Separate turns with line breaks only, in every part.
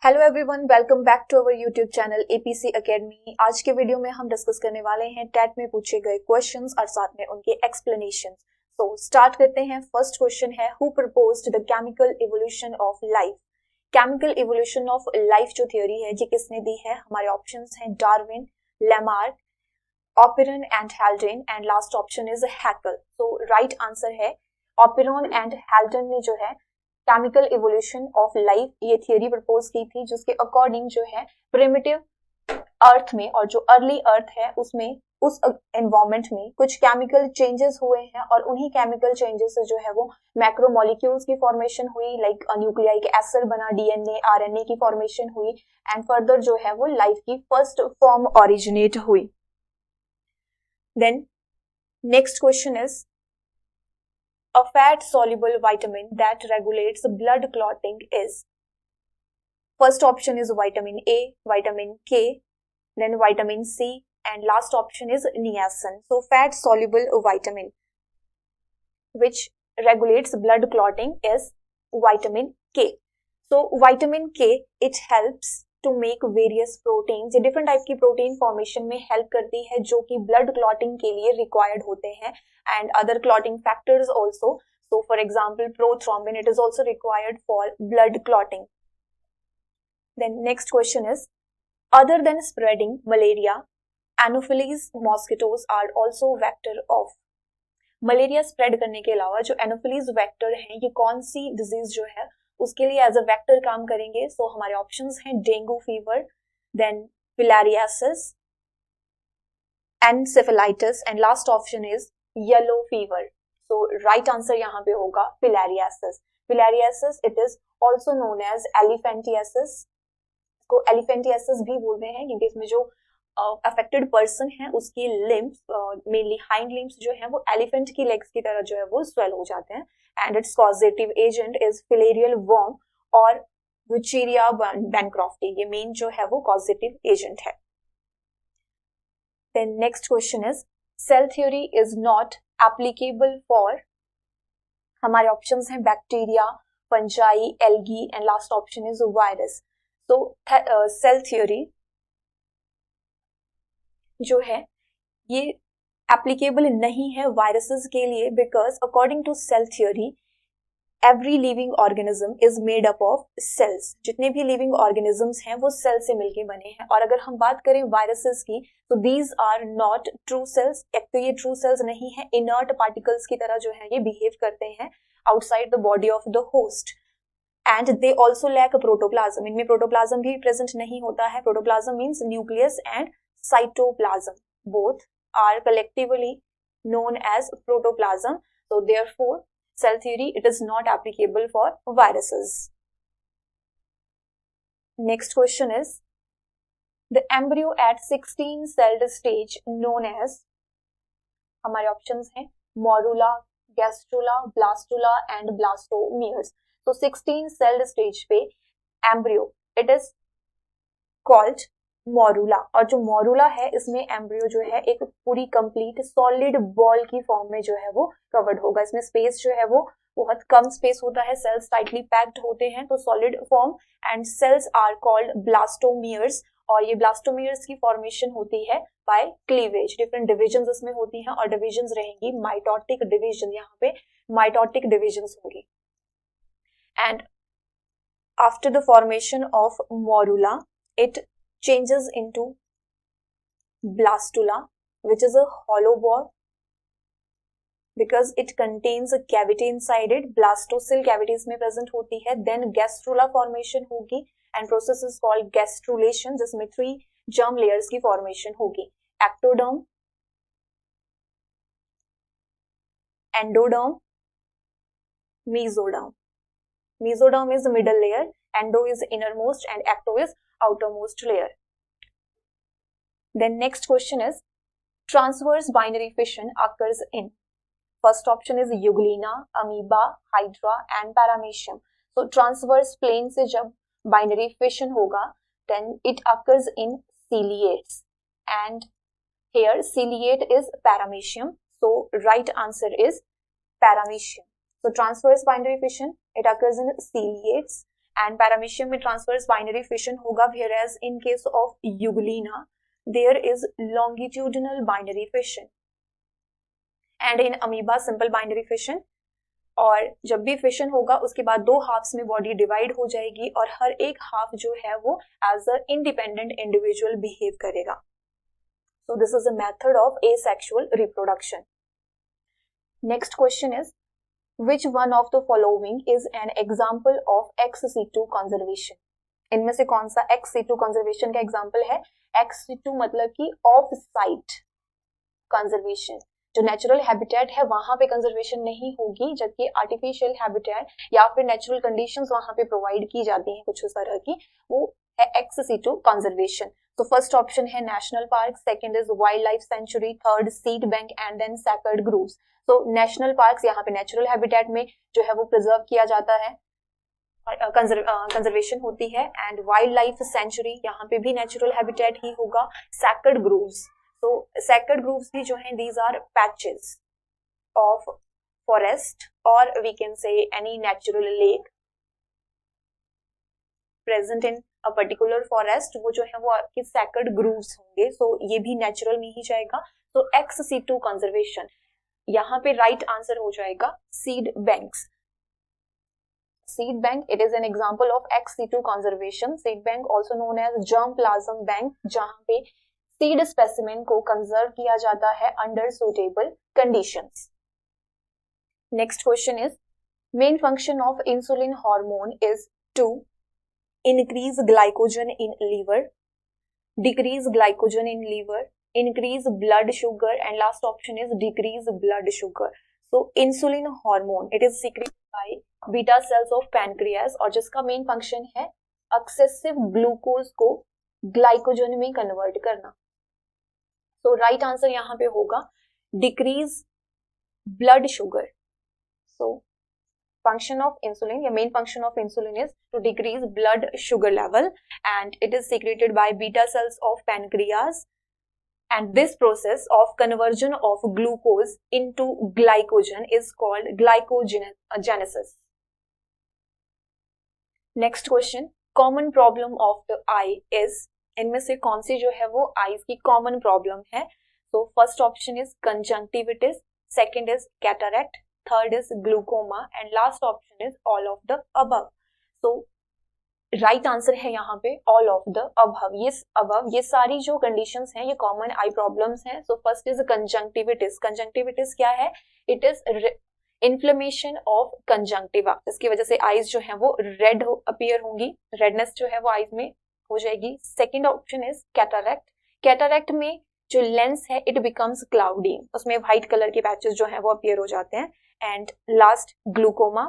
Hello everyone, welcome back to our YouTube channel APC academy. आज के video में हम डिस्कस करने वाले हैं टेट में पूछे गए क्वेश्चंस और साथ में उनके एक्सप्लेनेशंस। तो स्टार्ट करते हैं। फर्स्ट क्वेश्चन है, who proposed the chemical evolution of life. Chemical evolution of life जो थ्योरी है ये किसने दी है? हमारे ऑप्शंस हैं Darwin, Lamarck, Oparin and Haldane and last option is Haeckel. तो राइट आंसर है ऑपेरन एंड हेल्डेन ने जो है केमिकल इवोल्यूशन ऑफ लाइफ ये थियरी प्रपोज की थी, जिसके अकॉर्डिंग जो है प्रिमिटिव अर्थ में और जो अर्ली अर्थ है उसमें उस एनवायरमेंट में कुछ केमिकल चेंजेस हुए हैं और उन्हीं केमिकल चेंजेस से जो है वो मैक्रोमोलिक्यूल्स की फॉर्मेशन हुई, लाइक न्यूक्लियाइक एसिड बना, डीएनए आरएनए की फॉर्मेशन हुई एंड फर्दर जो है वो लाइफ की फर्स्ट फॉर्म ओरिजिनेट हुई। Then next question is a fat soluble vitamin that regulates blood clotting is. First option is vitamin A, vitamin K, then vitamin C and last option is niacin. So fat soluble vitamin which regulates blood clotting is vitamin K. So vitamin K, it helps to make various proteins। ये different type की protein formation में help करती है जो कि blood clotting के लिए required होते हैं and other clotting factors also. So for example prothrombin, it is also required for blood clotting. Then next question is, other than spreading malaria, anopheles mosquitoes are also vector of। Malaria spread करने के अलावा जो anopheles vector हैं ये कौन सी disease जो है उसके लिए एज अ वेक्टर काम करेंगे? सो हमारे ऑप्शंस हैं dengue fever, then filariasis, encephalitis and last option is yellow fever. So right answer यहाँ पे होगा filariasis. Filariasis it is also known as elephantiasis. को एलिफेंटियासिस भी बोलते हैं क्योंकि इसमें जो अफेक्टेड पर्सन है उसकी लिम्स, मेनली हाइंड लिम्स जो है वो एलिफेंट की लेग्स की तरह जो है वो स्वेल हो जाते हैं and its causative agent is filarial worm और विचेरिया बैनक्रॉफ्टी। ये मेन जो है वो कॉजेटिव एजेंट है। Then next question is, cell theory is not applicable for. हमारे ऑप्शंस हैं bacteria, fungi, algae and last option is virus. तो cell theory जो है ये एप्लीकेबल नहीं है वायरसेस के लिए, because according to cell theory every living organism is made up of cells. जितने भी लिविंग ऑर्गेनिजम्स हैं वो सेल से मिलके बने हैं। और अगर हम बात करें वायरसेस की तो these are not true cells. एक तो ये ट्रू सेल्स नहीं है, इनर्ट पार्टिकल्स की तरह जो है ये बिहेव करते हैं outside the body of the host and they also lack protoplasm. इनमें प्रोटोप्लाज्म भी प्रेजेंट नहीं होता है। Protoplasm means nucleus and cytoplasm, both are collectively known as protoplasm. So therefore cell theory it is not applicable for viruses. Next question is, the embryo at 16 celled stage known as। हमारे options हैं morula, gastrula, blastula and blastomeres. So 16 celled stage पे embryo it is called morula. और जो morula है इसमें embryo जो है एक पूरी कंप्लीट सॉलिड बॉल की फॉर्म में जो है वो कवर्ड होगा। इसमें स्पेस जो है वो बहुत कम स्पेस होता है, सेल्स टाइटली पैक्ड होते हैं तो solid form and cells are called blastomeres. और ये ब्लास्टोमियर्स की फॉर्मेशन होती है बाय क्लीवेज। डिफरेंट डिविजन्स इसमें होती हैं और डिविजन्स रहेंगी माइटोटिक डिविजन। यहाँ पे माइटोटिक डिविजन्स होंगी and after the formation of morula it changes into blastula, which is a hollow ball because it contains a cavity inside it. Blastocell cavities में present होती है। Then gastrula formation होगी and process is called gastrulation, जिसमें 3 germ layers की formation होगी। Ectoderm, endoderm, mesoderm. Mesoderm is the middle layer, endo is innermost and ecto is outermost layer. Then next question is, transverse binary fission occurs in। First option is Euglena, amoeba, hydra and paramecium. So transverse plane से जब binary fission होगा then it occurs in ciliates and here ciliate is paramecium. So right answer is paramecium. So transverse binary fission it occurs in ciliates and paramecium में transverse binary fission होगा, whereas in case of Euglena there is longitudinal binary fission and in amoeba simple binary fission. और जब भी fission होगा उसके बाद दो halves में बॉडी डिवाइड हो जाएगी और हर एक हाफ जो है वो as a independent individual behave करेगा. So this is a method of asexual reproduction. Next question is Which one of the following is an example of ex situ conservation? इनमें से कौन सा ex situ conservation का example है? ex situ मतलब कि of site conservation. जो natural habitat है वहां पे कंजर्वेशन नहीं होगी, जबकि आर्टिफिशियल हैबिटेट या फिर नेचुरल कंडीशंस वहां पे प्रोवाइड की जाती हैं कुछ उस तरह की, वो है ex situ conservation. तो फर्स्ट ऑप्शन है national park, second is wildlife sanctuary, third seed bank and then sacred groves. तो नेशनल पार्क्स यहाँ पे नेचुरल हैबिटेट में जो है वो प्रिजर्व किया जाता है, कंजर्वेशन होती है. एंड वाइल्ड लाइफ सेंचुरी यहाँ पे भी नेचुरल हैबिटेट ही होगा. सैकर्ड ग्रूव्स, तो सैकर्ड ग्रूव्स भी जो हैं these are patches of forest और we can say any natural lake present in a particular forest, वो जो है वो आपके सैकर्ड ग्रूव्स होंगे. सो ये भी नेचुरल में ही जाएगा. तो एक्स सीटू कंजर्वेशन, यहाँ पे राइट आंसर हो जाएगा seed banks. Seed bank, it is an example of ex situ conservation. Seed bank also known as germplasm bank, जहां पे सीड स्पेसिमेन को कंजर्व किया जाता है under suitable conditions. Next question is main function of insulin hormone is to increase glycogen in liver, decrease glycogen in liver, increase blood sugar, and last option is decrease blood sugar. So insulin hormone, it is secreted by beta cells of pancreas और जिसका main function है excessive glucose को glycogen में convert करना. तो right answer यहाँ पे होगा decrease blood sugar. So function of insulin, your main function of insulin is to decrease blood sugar level and it is secreted by beta cells of pancreas, and this process of conversion of glucose into glycogen is called glycogenesis. Next question, common problem of the eye is, इनमें से कौन सी जो है वो eyes की common problem है? So first option is conjunctivitis, second is cataract, third is glaucoma and last option is all of the above. So right answer है यहाँ पे all of the above. Yes, above ये सारी जो conditions हैं ये common eye problems हैं. So first is conjunctivitis. Conjunctivitis क्या है? It is inflammation of conjunctiva, जिसकी वजह से eyes जो हैं वो red appear होंगी, redness जो है वो eyes में हो जाएगी. Second option is cataract. Cataract में जो लेंस है इट बिकम्स क्लाउडी, उसमें व्हाइट कलर के पैचेस जो है वो अपीयर हो जाते हैं. And last glaucoma.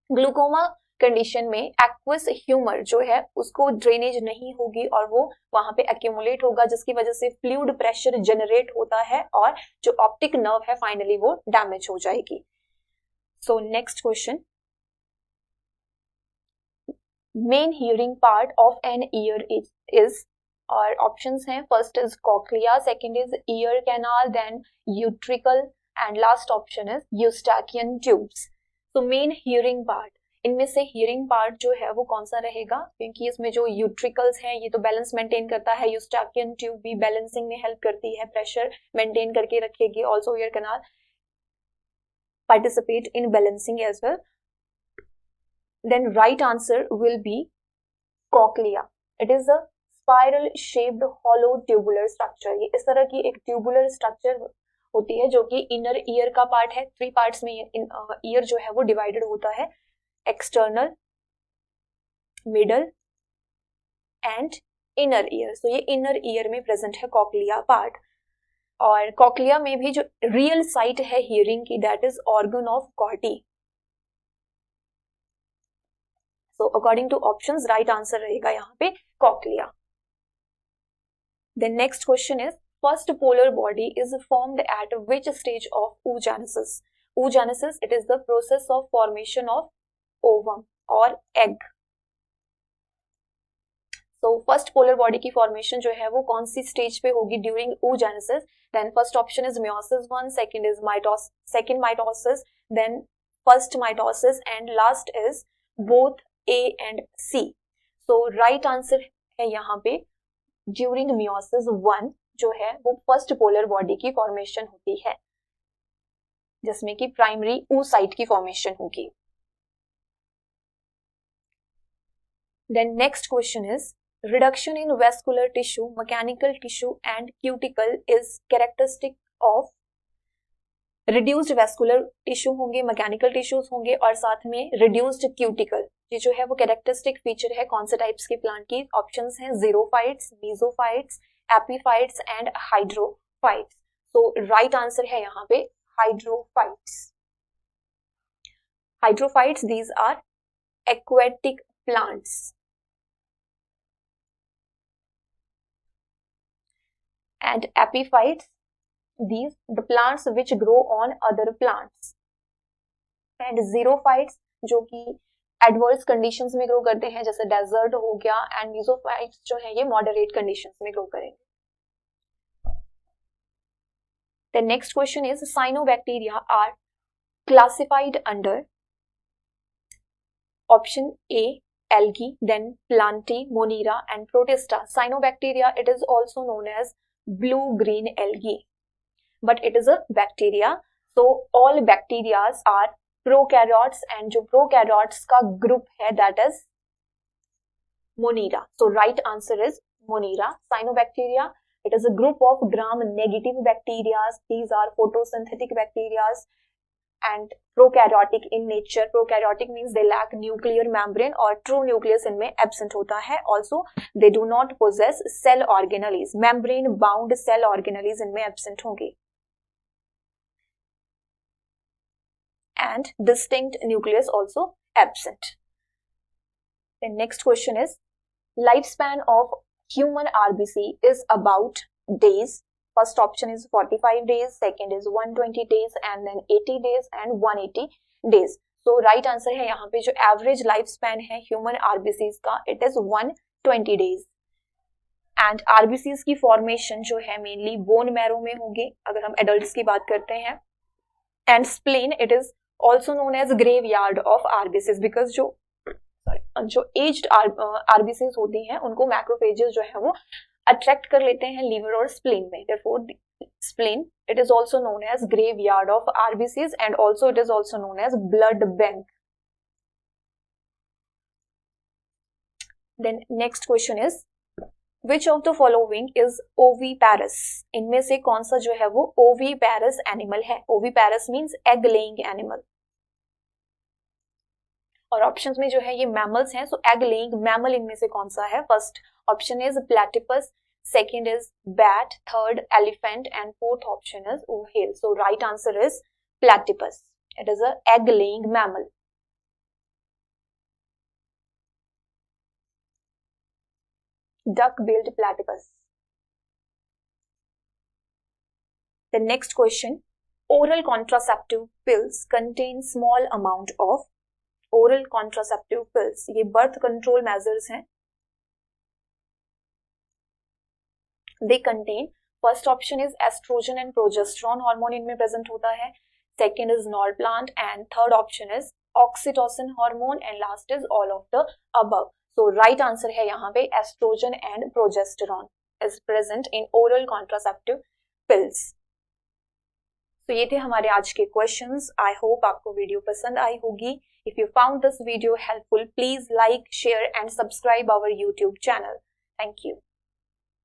Glaucoma condition में एक्वस ह्यूमर जो है उसको ड्रेनेज नहीं होगी और वो वहां पे एक्यूमुलेट होगा, जिसकी वजह से फ्लूइड प्रेशर जनरेट होता है और जो ऑप्टिक नर्व है फाइनली वो डैमेज हो जाएगी. So next question, main hearing part of an ear is, और ऑप्शंस हैं first is cochlea, second is ear canal, then utricle and last option is Eustachian tubes. तो मेन हियरिंग पार्ट, इनमें से hearing part जो है वो कौन सा रहेगा? क्योंकि इसमें जो यूट्रिकल्स हैं ये तो बैलेंस मेंटेन करता है, यूस्टाकियन ट्यूब भी बैलेंसिंग में हेल्प करती है, प्रेशर मेंटेन करके रखेगी. Also ear canal participate in balancing as well. Then right answer will be cochlea. It is a spiral shaped hollow tubular structure. ये इस तरह की एक ट्यूबुलर स्ट्रक्चर होती है जो कि इनर ईयर का पार्ट है. 3 पार्ट्स में ईयर जो है वो डिवाइडेड होता है, external, middle and inner ear. So ये इनर ईयर में प्रेजेंट है कॉक्लिया पार्ट. और कॉक्लिया में भी जो रियल साइट है हियरिंग की that is organ of Corti. So according to options right answer रहेगा यहाँ पे cochlea. The next question is, first polar body is formed at which stage of oogenesis? Oogenesis, it is the process of formation of ovum or egg. So first polar body की formation जो है वो कौन सी stage पे होगी during oogenesis? Then first option is meiosis 1, second is second mitosis, then first mitosis and last is both A and C. So right answer है यहाँ पे ड्यूरिंग मियोसिस 1 जो है वो फर्स्ट पोलर बॉडी की फॉर्मेशन होती है, जिसमें कि प्राइमरी oocyte की फॉर्मेशन होगी. Then next question is reduction in vascular tissue, mechanical tissue and cuticle is characteristic of reduced vascular tissue होंगे, मैकेनिकल टिश्यूज होंगे और साथ में रिड्यूस्ड क्यूटिकल. ये जो है वो कैरेक्टरिस्टिक फीचर है कौन से टाइप्स के प्लांट की? ऑप्शंस हैं xerophytes, mesophytes, epiphytes and hydrophytes. तो राइट आंसर है यहाँ पे hydrophytes. Hydrophytes these are aquatic plants. And epiphytes, these the plants which grow on other plants. And xerophytes जो कि एडवर्स कंडीशंस में ग्रो करते हैं, जैसे डेजर्ट हो गया. एंड मेसोफाइट्स जो है ये मॉडरेट कंडीशंस में ग्रो करेंगे. The next question is cyanobacteria are classified under option A algae, then plantae, monera and protista. Cyanobacteria, it is also known as blue green algae, but it is a bacteria. So all bacterias are prokaryotes and जो prokaryotes का group है that is monera. So right answer is monera. Cyanobacteria, it is a group of gram-negative bacteria. These are photosynthetic bacteria and prokaryotic in nature. Prokaryotic means they lack nuclear membrane और true nucleus इनमें absent होता है. Also they do not possess cell organelles. Membrane bound cell organelles इनमें absent होंगे. And distinct nucleus also absent. The next question is lifespan of human RBC is about days. First option is 45 days, second is 120 days and then 80 days and 180 days. So right answer है यहाँ पे जो average lifespan है human RBCs का, it is 120 days. And RBCs की formation जो है mainly bone marrow में होंगे अगर हम adults की बात करते हैं. And spleen, it is also known as graveyard of RBCs because जो aged RBCs होती हैं उनको macrophages जो है वो अट्रैक्ट कर लेते हैं लीवर और स्प्लीन में. Therefore, spleen, it is also known as graveyard of RBCs and also it is also known as blood bank. Then next question is which of the following is oviparous? इनमें से कौन सा जो है वो oviparous animal है? Oviparous means egg laying animal. और options में जो है ये मैमल्स हैं. सो एग लेइंग मैमल इनमें से कौन सा है? First option is platypus, second is bat, third elephant and fourth option is whale. So right answer is platypus. It is a egg laying mammal. duck-billed platypus. The next question, oral contraceptive pills contain small amount of oral contraceptive pills. ये birth control measures हैं. They contain, first option is estrogen and progesterone hormone इनमें present होता है. Second is Norplant and third option is oxytocin hormone and last is all of the above. So right answer है यहाँ पे estrogen and progesterone is present in oral contraceptive pills. तो ये थे हमारे आज के क्वेश्चंस. आई होप आपको वीडियो पसंद आई होगी. If you found this video helpful, please like, share and subscribe our YouTube channel. Thank you.